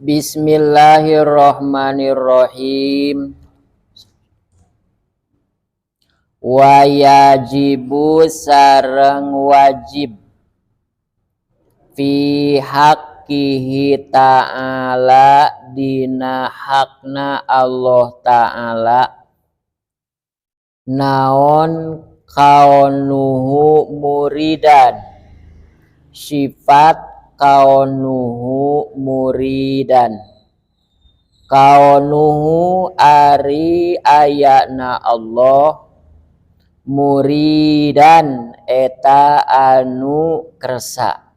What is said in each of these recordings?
Bismillahirrahmanirrahim. Wayajibu sareng wajib fi haqqihi ta'ala dina hakna Allah ta'ala naon kaunuhu muridan, sifat kaunuhu muridan. Kaunuhu ari ayana Allah muridan eta anu kersa.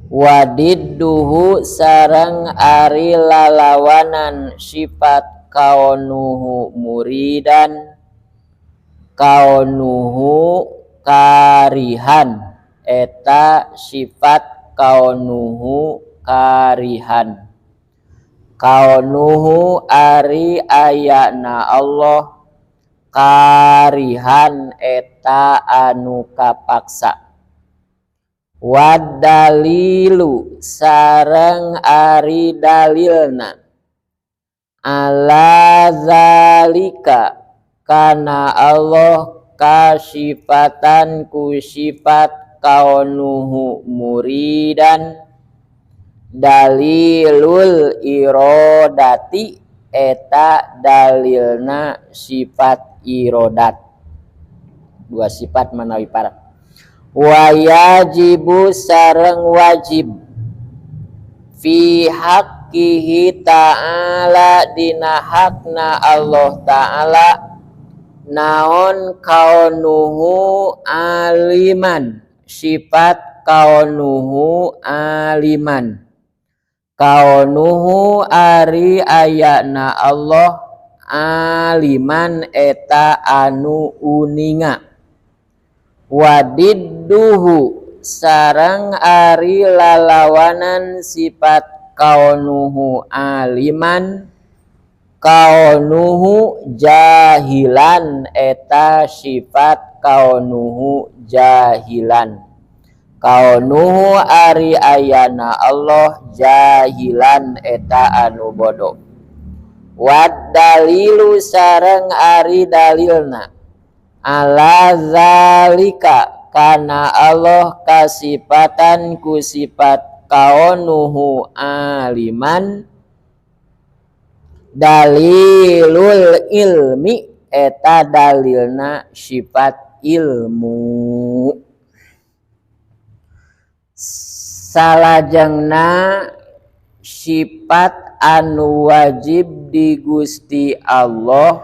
Wadidduhu sareng ari lalawanan sifat kaunuhu muridan kaunuhu karihan eta sifat kaunuhu karihan. Kaunuhu ari ayana Allah karihan eta anu kapaksa. Wadalilu sareng ari dalilna ala zalika kana Allah kasifatan ku sifat kaunuhu muridan dalilul irodati eta dalilna sifat irodat. Dua sifat manawi parat. Wayajibu sareng wajib fi haqqihi ta'ala dina hakna Allah ta'ala naon kaunuhu aliman, sifat kaunuhu aliman. Kaunuhu ari ayana Allah aliman eta anu uninga. Wadidduhu sareng ari lalawanan sifat kaunuhu aliman kaunuhu jahilan eta sifat kaunuhu jahilan. Kaunuhu ari ayana Allah jahilan eta anu bodoh. Wad dalilu sareng ari dalilna ala zalika kana Allah kasifatan ku sifat kaunuhu aliman dalilul ilmi eta dalilna sifat ilmu. Salajengna sifat anu wajib di Gusti Allah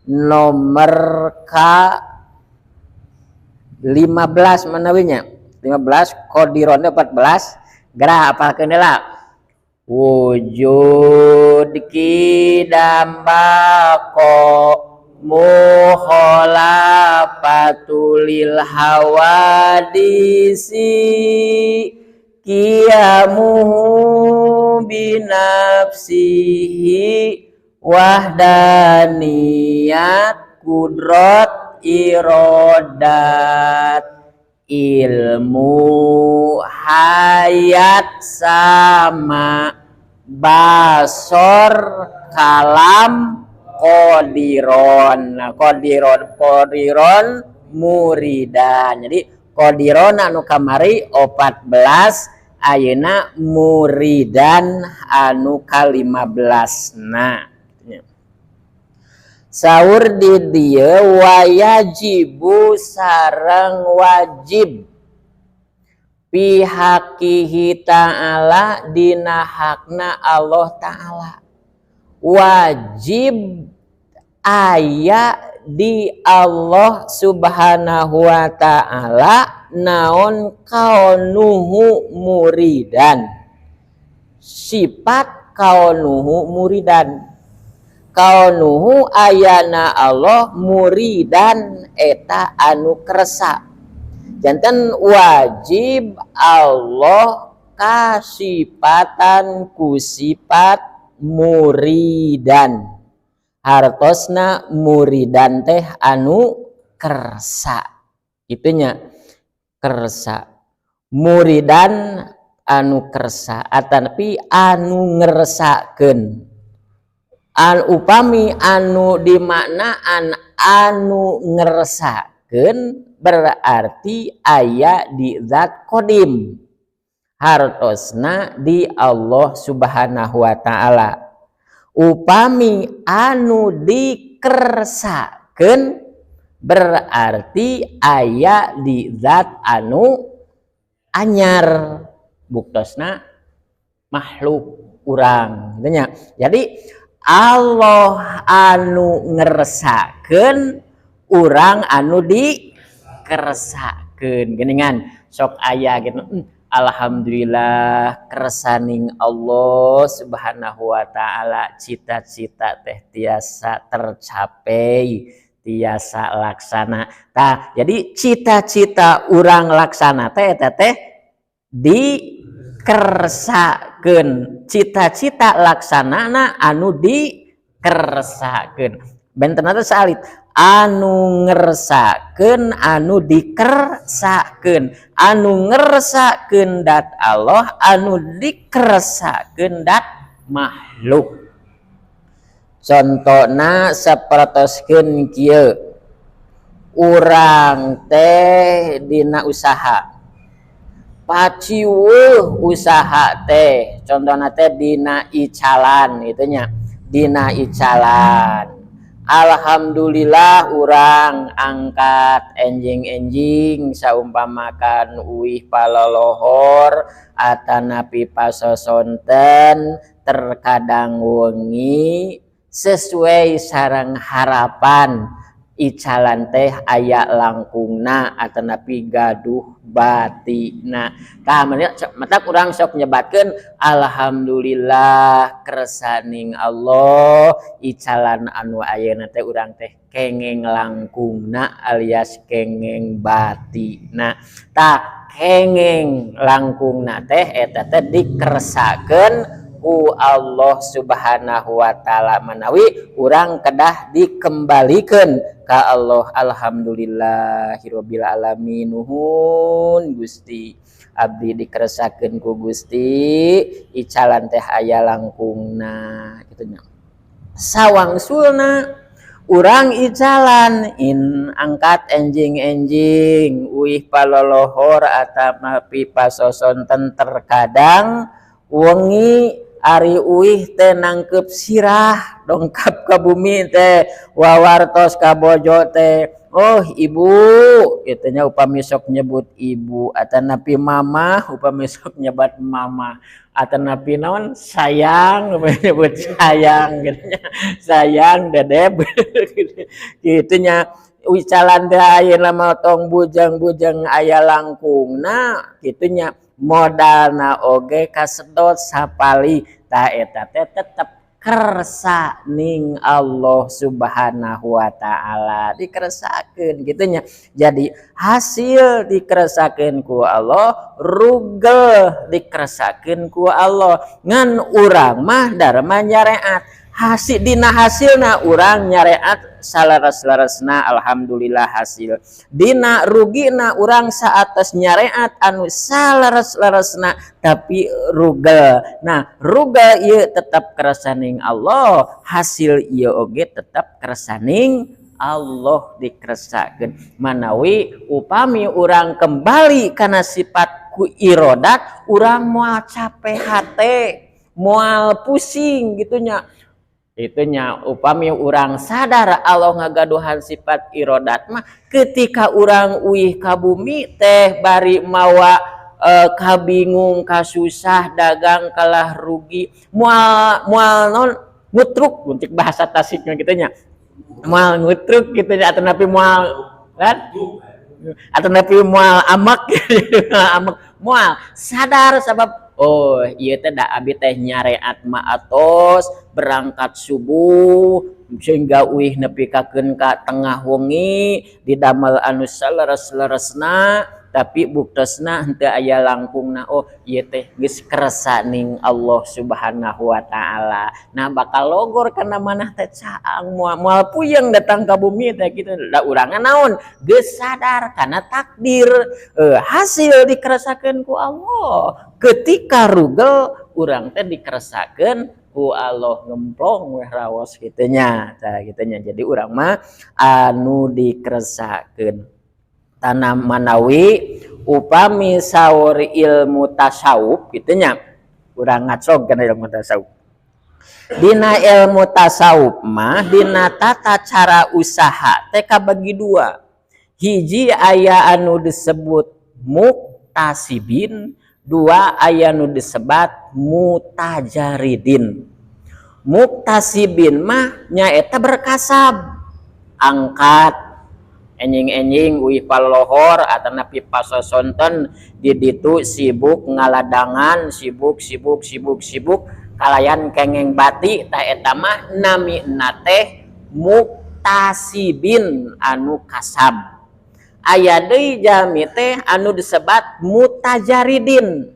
nomor ka 15 manawinya 15 kodironnya 14 gerah apalkeun heula wujud kidambako mukhalafatulil hawadisi qiyamuhu binafsihi wahdaniyat kudrat irodat ilmu hayat sama basor kalam kodiron. Nah, kodiron muridan. Jadi kodiron anu kamari 14 ayeuna muridan anu ka-15. Nah saur di dieu wayajibu sareng wajib pihaqqihi ta'ala dina hakna Allah ta'ala. Wajib aya di Allah subhanahu wa ta'ala naon kaunuhu muridan, sifat kaunuhu muridan. Kaunuhu ayana Allah muridan eta anu kersa. Janten wajib Allah kasifatan ku sifat muridan. Hartosna muridan teh anu kersa. Itunya kersa. Muridan anu kersa atapi anu ngeresakeun upami anu dimaknaan anu ngeresakeun berarti aya di zat qadim hartosna di Allah Subhanahu wa taala. Upami anu dikersakeun berarti aya di zat anu anyar buktosna makhluk urang gitu nya. Jadi Allah anu ngeresakeun urang anu dikeresakeun geuningan sok aya gitu. Alhamdulillah kersaning Allah Subhanahu wa taala cita-cita teh tiasa tercapai tiasa laksana. Tah jadi cita-cita urang laksana teh eta teh dikersakeun. Cita-cita laksanana anu dikersakeun. Benten teh salit anu ngersakeun anu dikersakeun, anu ngersakeun dat Allah, anu dikersakeun dat makhluk. Contona sapertoskeun kieu urang teh dina usaha paciweuh usaha teh contona teh dina icalan gitu nya dina icalan. Alhamdulillah urang angkat enjing-enjing saumpamakan uih palolohor atanapi pasosonten terkadang wengi sesuai sareng harapan icalan teh aya langkungna atanapi gaduh batina. Tah matak urang sok nyebatkeun alhamdulillah kersaning Allah icalan anu ayeuna teh urang teh kengeng langkungna alias kengeng batina. Tah kengeng langkungna teh eta teh dikersakeun ku Allah Subhanahu wa taala manawi urang kedah dikembalikeun ka Allah. Alhamdulillahirabbil alamin. Nuhun Gusti abdi dikeresakeun ku Gusti icalan teh aya langkungna kitu nya. Sawangsulna urang icalan angkat enjing-enjing uih palolohor atapi pasosonten terkadang wengi ari uih teh nangkep sirah dongkap ke bumi teh wawartos ka bojo teh oh ibu itunya upami sok nyebut ibu atanapi mama upami sok nyebut mama atanapi naon sayang upami nyebut sayang gitunya sayang dedeb gitunya wicalan teh ayeuna mah tong bujang-bujang aya langkungna gitunya modalna oge kasedot sapali tah eta teh tetep kersaning Allah Subhanahu wa taala dikeresakeun kitu nya. Jadi hasil dikeresakeun ku Allah, rugel dikeresakeun ku Allah. Ngan urang mah darma nyareat hasil dina hasilna urang nyareat salaras-larasna alhamdulillah hasil dina rugina urang saatos nyareat anu salaras-larasna tapi rugel. Nah rugel ieu tetap kersaning Allah, hasil ieu oge tetap kersaning Allah dikeresakeun manawi upami urang kembali kana sifat ku irodat urang moal capek hate moal pusing gitunya. Itunya upami urang sadar Allah ngagaduhan sifat irodat mah ketika urang uih ka bumi teh bari mawa kabingung kasusah dagang kalah rugi moal non ngutruk untuk bahasa Tasiknya gitunya moal ngutruk gitunya atau napi moal kan atau napi moal amak amak moal sadar sebab oh iya teh da abi teh nyareat maatos berangkat subuh sehingga uih nepikakeun ka tengah wengi didamel anu saleres-leresna tapi buktosna henteu aya langkungna. Oh ieu teh geus kersa ning Allah Subhanahu wa taala. Nah bakal logor kana manah teh caang moal puyeng datang ka bumi teh kitu. Da urang naon? Geus sadar kana takdir hasil dikeresakeun ku Allah. Ketika rugel urang teh dikeresakeun ku Allah ngemplong weh raos kitu nya. Tah kitu nya. Jadi urang mah anu dikeresakeun. Tanam manawi upami saur ilmu tasawuf kitu nya. Urang ngacog kana ilmu tasawuf. Dina ilmu tasawuf mah dina tata cara usaha teh kabagi dua. Hiji aya anu disebut muktasibin, dua aya nu disebat mutajaridin. Muktasibin mah nyaeta berkasab, angkat enjing-enjing uih palohor atau napi pasosonten di ditu sibuk ngaladangan, sibuk kalayan kengeng bati. Ta eta mah namina teh muktasibin anu kasab. Aya deui jami teh anu disebat mutajaridin.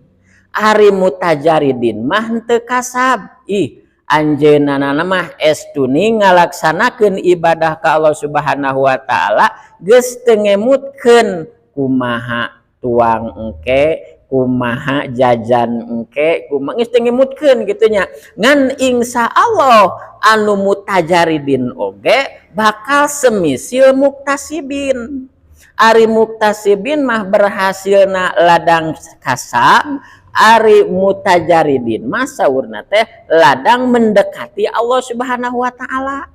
Ari mutajaridin mah henteu kasab. Ih, anjeunna mah estuni ngalaksanakeun ibadah ka Allah Subhanahu wa taala geus teu ngemutkeun kumaha tuang engke, kumaha jajan engke, kumaha geus teu ngemutkeun kitu nya. Ngan insya Allah anu mutajaridin oge bakal semisil muktasibin. Ari muktasibin mah berhasilna ladang kasab, ari mutajaridin mah saurna teh ladang mendekati Allah Subhanahu wa taala.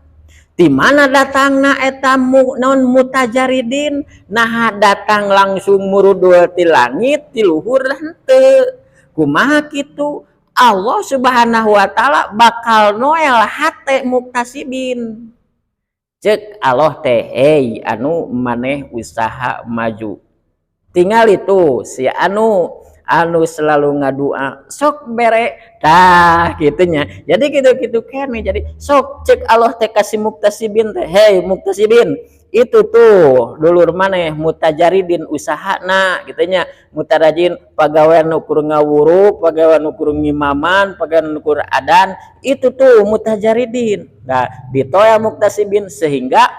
Di mana datangna eta naon mutajaridin? Nah datang langsung murudul ti langit ti luhur henteu. Kumaha kitu? Allah Subhanahu wa taala bakal noel hate muktasibin. Cek Allah teh anu maneh usaha maju. Tinggal itu si anu selalu ngadua sok bere tah gitunya. Jadi gitu kene. Jadi sok cek Allah teh kasih muktasibin teh. Hei muktasibin, itu tuh dulur maneh mutajaridin usahana gitunya. Mutarajin pagawean ukur ngawuruk, pagawean ukur ngimaman, pagawean ukur adan, itu tuh mutajaridin. Nah ditoya muktasibin sehingga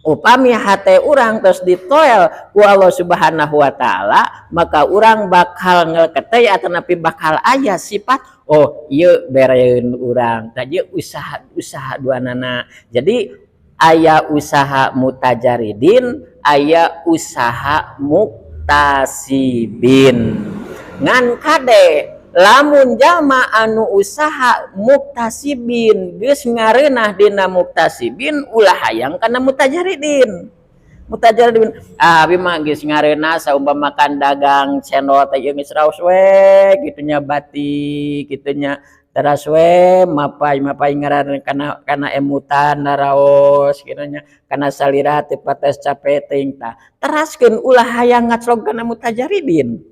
upami hate urang terus ditoel ku Allah Subhanahu wa taala, maka urang bakal ngeketeu atanapi bakal aya sifat oh ieu bereun urang tadi usaha duanana. Jadi aya usaha mutajaridin, aya usaha muktasibin. Ngan kade lamun jalma anu usaha muktasibin geus ngareunah dina muktasibin ulah hayang kana mutajaridin. Mutajaridin abi mah geus ngareunah saumpamakan dagang cendol teh geus raos we kitu nya bati kitu nya teras we mapai ngaran kana emutan naraos kitu nya kana salira teh pates capek teuing tah teraskeun ulah hayang ngaclog kana mutajaridin.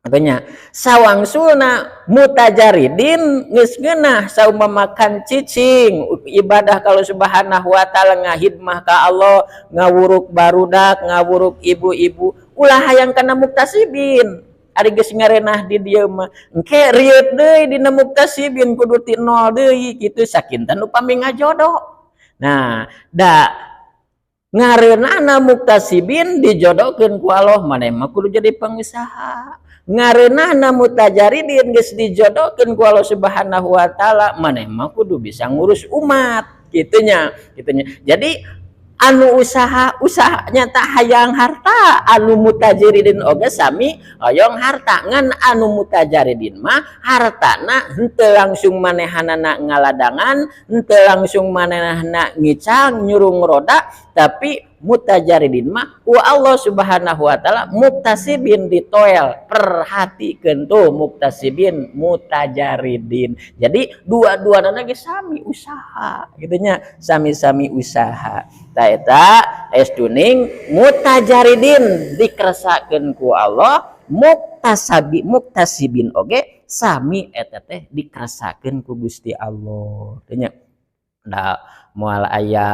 Katanya sawangsulna mutajaridin geus ngeunah saumpamakan cicing ibadah kalau Subhanahu wa taala ngahidmah ka Allah, ngawuruk barudak, ngawuruk ibu-ibu, ulah hayang kana muktasibin. Ari geus ngareunah di dieu mah engke rieut deui dina muktasibin kudu ti nol deui kitu sakinten upami ngajodoh. Nah, da ngareunana muktasibin dijodohkeun ku Allah maneh mah kudu jadi pengusaha. Ngareunana mutajaridin geus dijodohkeun ku Allah Subhanahu wa taala maneh mah kudu bisa ngurus umat kitunya. Jadi anu usahanya tak hayang harta, anu mutajaridin oge sami hoyong harta. Ngan anu mutajaridin mah hartana henteu langsung manehanana ngaladangan, henteu langsung manehanana ngicang nyurung roda, tapi mutajaridin mah ku Allah Subhanahu wa taala muktasibin ditoel. Perhatikeun tuh muktasibin mutajaridin. Jadi dua-duana ge sami usaha kitu nya, sami-sami usaha. Ta eta estuning mutajaridin dikeresakeun ku Allah, muktasibin oge sami eta teh dikeresakeun ku Gusti Allah. Tanya Da moal aya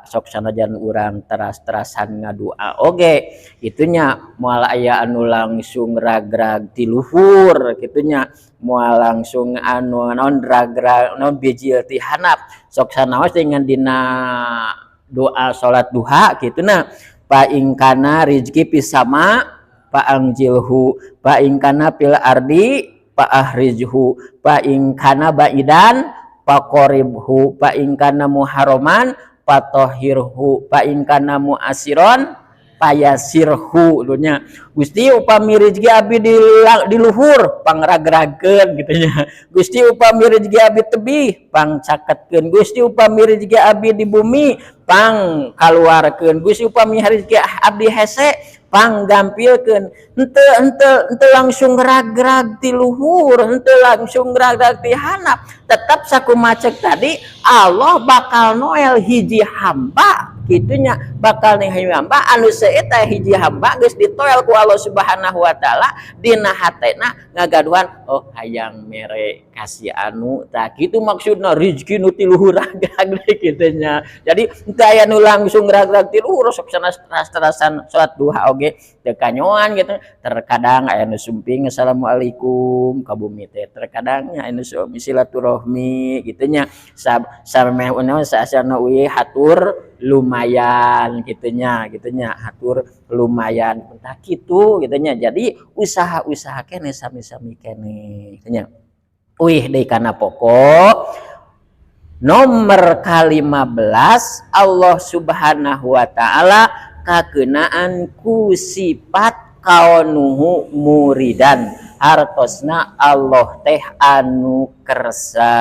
sok sanajan urang teras-terasan ngadua oge itunya moal aya anu langsung ragrag ti luhur gitunya moal langsung anu naon ragrag naon bijil ti handap sok sanaos dengan dina doa salat duha kituna pa ingkana rizki pisama pa angjilhu pa ingkana fil ardi pa ahrijhu pa ingkana baidan pakoribhu pa ingkana muharoman patohirhu pa ingkana muasiron payasirhu dunya Gusti upami rezeki abi di luhur pangragrageun gitunya Gusti upami rezeki abi tebih pangcaketkeun Gusti upami rezeki abi di bumi pang kaluarkeun Gusti upami rezeki abdi hese panggampilkeun henteu langsung ragrag ti luhur henteu langsung ragrag ti handap tetap sakumaha cek tadi Allah bakal noel hiji hamba gitunya bakal nih hamba anu seeta hiji hamba geus ditoel ku Allah Subhanahu wa taala dina hatena ngagaduhan oh hayang mere kasih anu tah kitu maksudna rezeki nu ti luhur ragrag gitunya jadi teu aya nu langsung ragrag ti luhur sok sanes-terasan salat duha oge teu kanyoan gitu terkadang aya nu sumping assalamualaikum ka bumi teh terkadang aya nu silaturahmi gitunya sarmeh unaon saasana uih hatur lumayan gitunya hatur lumayan entah gitu gitunya jadi usaha-usaha kene sami-sami kene gitunya uih deui kana pokok nomor ke-15 Allah Subhanahu wa taala kakeunaan ku sifat kaunuhu muridan hartosna Allah teh anu kersa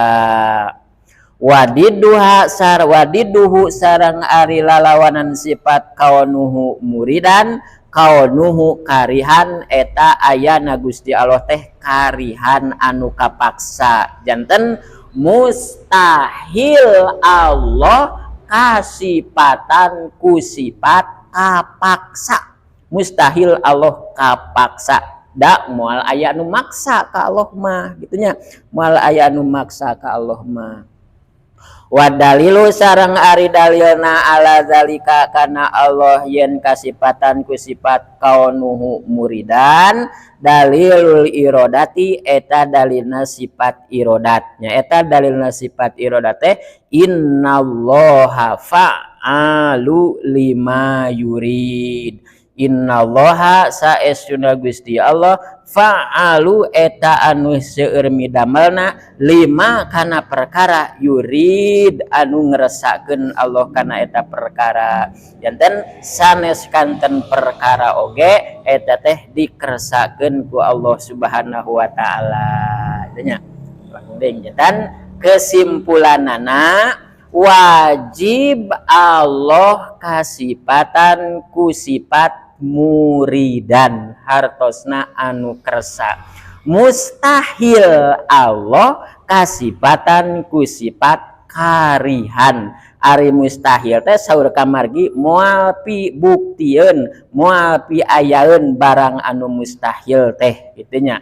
wadiduha wadiduhu sareng ari lalawanan sifat kaunuhu muridan kaunuhu karihan eta ayana Gusti Allah teh karihan anu kapaksa janten mustahil Allah kasipatan ku sifat kapaksa mustahil Allah kapaksa da moal aya anu maksa ka Allah mah gitunya moal aya anu maksa ka Allah mah wa dalilu sareng ari dalilna ala zalika kana Allah yen kasipatan ku sifat kaunuhu muridan dalilul irodati eta dalilna sifat irodatnya eta dalilna sifat irodat teh innallaha fa'alu lima yurid innallaha saestuna Gusti Allah fa'alu eta anu seueur midamelna lima kana perkara yurid anu ngresakeun Allah kana eta perkara janten sanes kanten perkara oge eta teh dikeresakeun ku Allah Subhanahu wa taala nya langdeng janten kesimpulanana wajib Allah kasipatan ku sifat muridan hartosna anu kersa mustahil Allah kasipatan ku sifat karihan ari mustahil teh saur kamargi moal pi buktieun moal pi ayaeun barang anu mustahil teh gitunya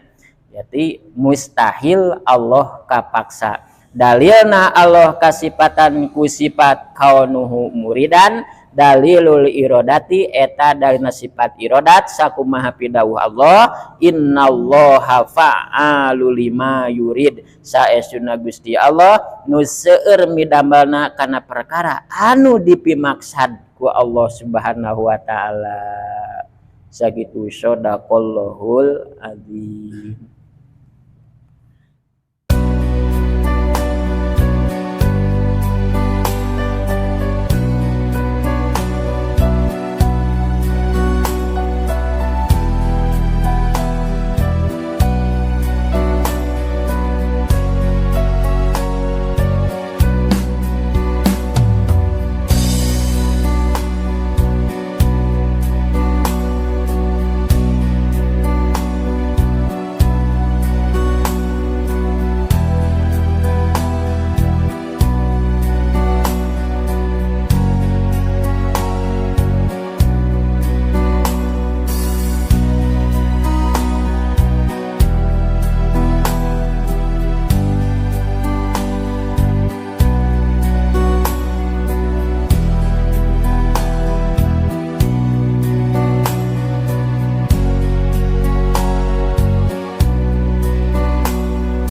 jadi mustahil Allah kapaksa dalilna Allah kasipatan ku sifat kaunuhu muridan dalilul irodati eta dalilna sifat irodat sakumaha pidawuh Allah innallaha fa'alu lima yurid saestuna Gusti Allah nu seueur midamelna kana perkara anu dipimaksad ku Allah Subhanahu wa taala sakitu sadaqallahul azim.